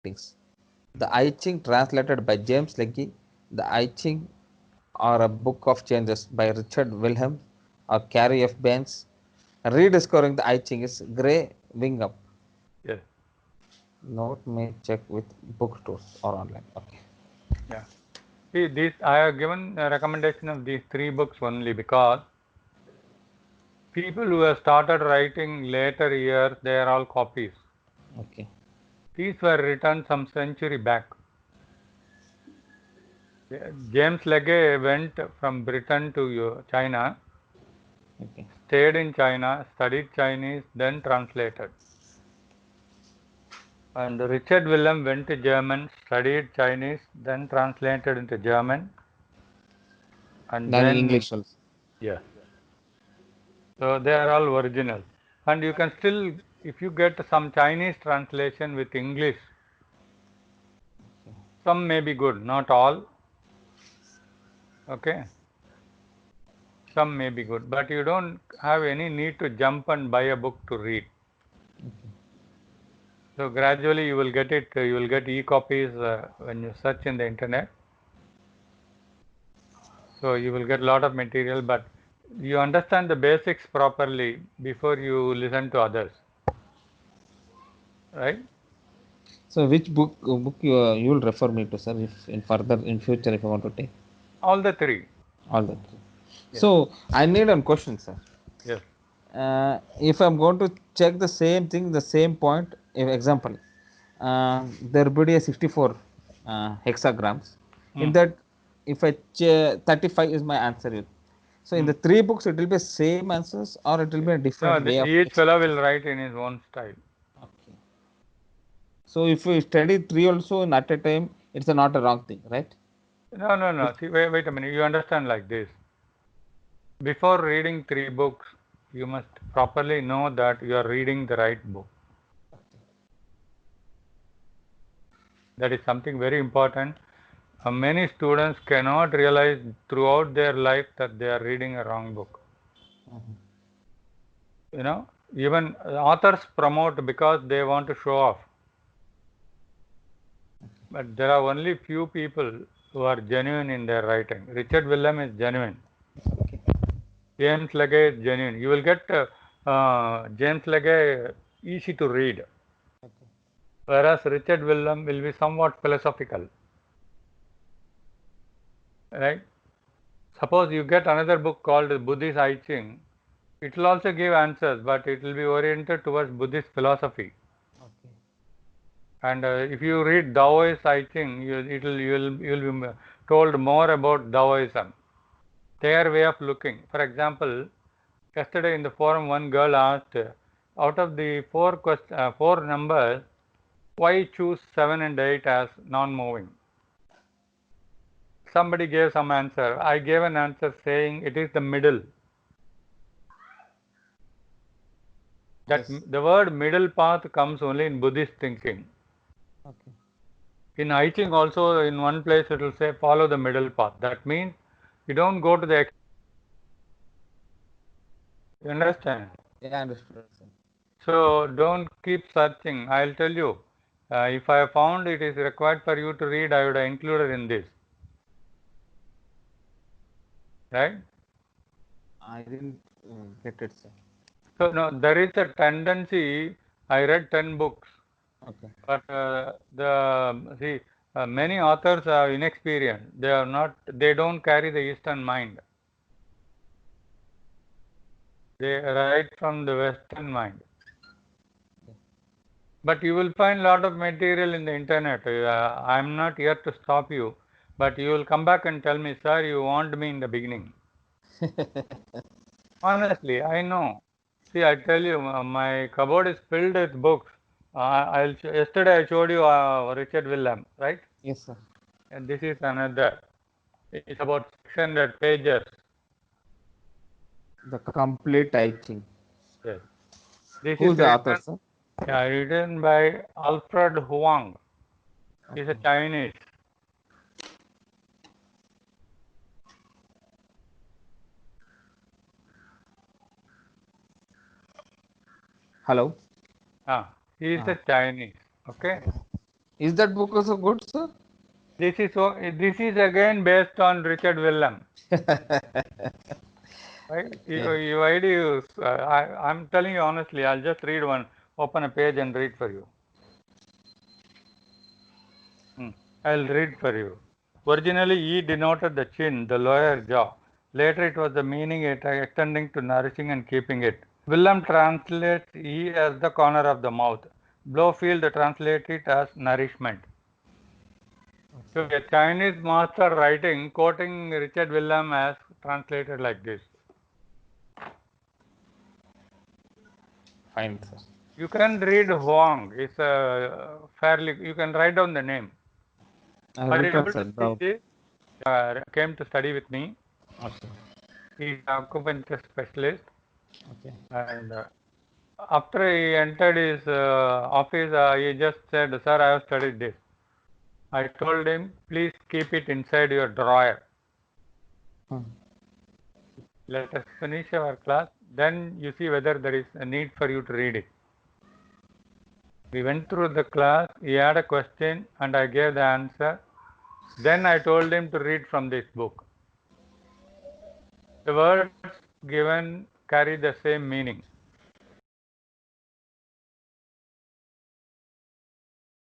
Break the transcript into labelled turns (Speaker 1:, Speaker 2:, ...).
Speaker 1: writings. The I Ching translated by James Legge, The I Ching or a Book of Changes by Richard Wilhelm or Carrie F. Baines. Rediscovering the I Ching is Gray Wing Up.
Speaker 2: Yes.
Speaker 1: Note may check with book tours or online. Okay.
Speaker 2: Yeah. See, these I have given a recommendation of these 3 books only because people who have started writing later years, they are all copies.
Speaker 1: Okay.
Speaker 2: These were written some century back. James Legge went from Britain to China,
Speaker 1: Okay.
Speaker 2: stayed in China, studied Chinese, then translated. And Richard Willem went to German, studied Chinese, then translated into German, and
Speaker 1: Then in
Speaker 2: then
Speaker 1: English also.
Speaker 2: yes. So they are all original. And you can still, if you get some Chinese translation with English, some may be good, not all. Okay. Some may be good, but you don't have any need to jump and buy a book to read. So gradually you will get it, you will get e-copies when you search in the internet. So you will get a lot of material, but you understand the basics properly before you listen to others, right?
Speaker 1: So which book you will refer me to, sir, if in further in future if I want to take
Speaker 2: All the 3.
Speaker 1: all that.
Speaker 2: Yes,
Speaker 1: So I need one question, sir.
Speaker 2: yes.
Speaker 1: If I'm going to check the same thing, the same point, if example, there will be a 64 hexagrams. In
Speaker 2: Hmm.
Speaker 1: that, if 35 is my answer. So in
Speaker 2: Hmm.
Speaker 1: the 3 books, it will be same answers or it will be a
Speaker 2: No,
Speaker 1: different way of.
Speaker 2: each fellow will write in his own style.
Speaker 1: Okay. So if we study 3 also in at a time, it's not a wrong thing, right?
Speaker 2: No, no, no. See, wait a minute. You understand like this. Before reading 3 books, you must properly know that you are reading the right book. That is something very important. Many students cannot realize throughout their life that they are reading a wrong book. You know, even authors promote because they want to show off. But there are only few people who are genuine in their writing. Richard Willem is genuine.
Speaker 1: Okay.
Speaker 2: James Legge is genuine. You will get James Legge easy to read,
Speaker 1: Okay.
Speaker 2: whereas Richard Willem will be somewhat philosophical. Right? Suppose you get another book called Buddhist I Ching, it will also give answers, but it will be oriented towards Buddhist philosophy.
Speaker 1: Okay.
Speaker 2: And if you read Taoist I Ching, you'll be told more about Taoism, their way of looking. For example, yesterday in the forum, one girl asked, out of the 4 numbers, why choose 7 and 8 as non-moving? Somebody gave some answer. I gave an answer saying it is the middle. That
Speaker 1: Yes.
Speaker 2: the word middle path comes only in Buddhist thinking.
Speaker 1: Okay.
Speaker 2: In I Ching also, in one place it will say follow the middle path. That means you don't go to the. You understand?
Speaker 1: Yeah, I understood, sir.
Speaker 2: So don't keep searching. I'll tell you. If I found it is required for you to read, I would have included in this. Right?
Speaker 1: I didn't get it, sir.
Speaker 2: So no, there is a tendency. I read 10 books,
Speaker 1: Okay.
Speaker 2: but many authors are inexperienced. They are not. They don't carry the Eastern mind. They write from the Western mind. But you will find a lot of material in the internet. I'm not here to stop you, but you will come back and tell me, sir, you warned me in the beginning. Honestly, I know. See, I tell you, my cupboard is filled with books. Yesterday I showed you Richard Willem, right?
Speaker 1: Yes, sir.
Speaker 2: And this is another. It's about 600 pages.
Speaker 1: The complete I Ching.
Speaker 2: Yes. This is
Speaker 1: Who's the author,
Speaker 2: written,
Speaker 1: sir?
Speaker 2: yeah, written by Alfred Huang. He's a
Speaker 1: Okay.
Speaker 2: Chinese.
Speaker 1: Hello.
Speaker 2: He is a
Speaker 1: Ah.
Speaker 2: Chinese. Okay.
Speaker 1: Is that book also good, sir?
Speaker 2: This is again based on Richard Willem. Right? Why do you? I'm telling you honestly. I'll just read one. Open a page and read for you. I'll read for you. Originally, E denoted the chin, the lower jaw. Later, it was the meaning extending to nourishing and keeping it. Willem translates E as the corner of the mouth. Blofield translates it as nourishment. So, a Chinese master writing, quoting Richard Willem as translated like this.
Speaker 1: Fine, sir.
Speaker 2: You can read Huang. It's a fairly. You can write down the name.
Speaker 1: I've
Speaker 2: Are you
Speaker 1: written,
Speaker 2: able
Speaker 1: sir.
Speaker 2: to see this? Came to study with me.
Speaker 1: Okay.
Speaker 2: He's an acupuncture specialist.
Speaker 1: Okay.
Speaker 2: And after he entered his office, he just said, "Sir, I have studied this." I told him, "Please keep it inside your drawer. Let us finish our class. Then you see whether there is a need for you to read it." We went through the class. He had a question, and I gave the answer. Then I told him to read from this book. The words given carry the same meaning.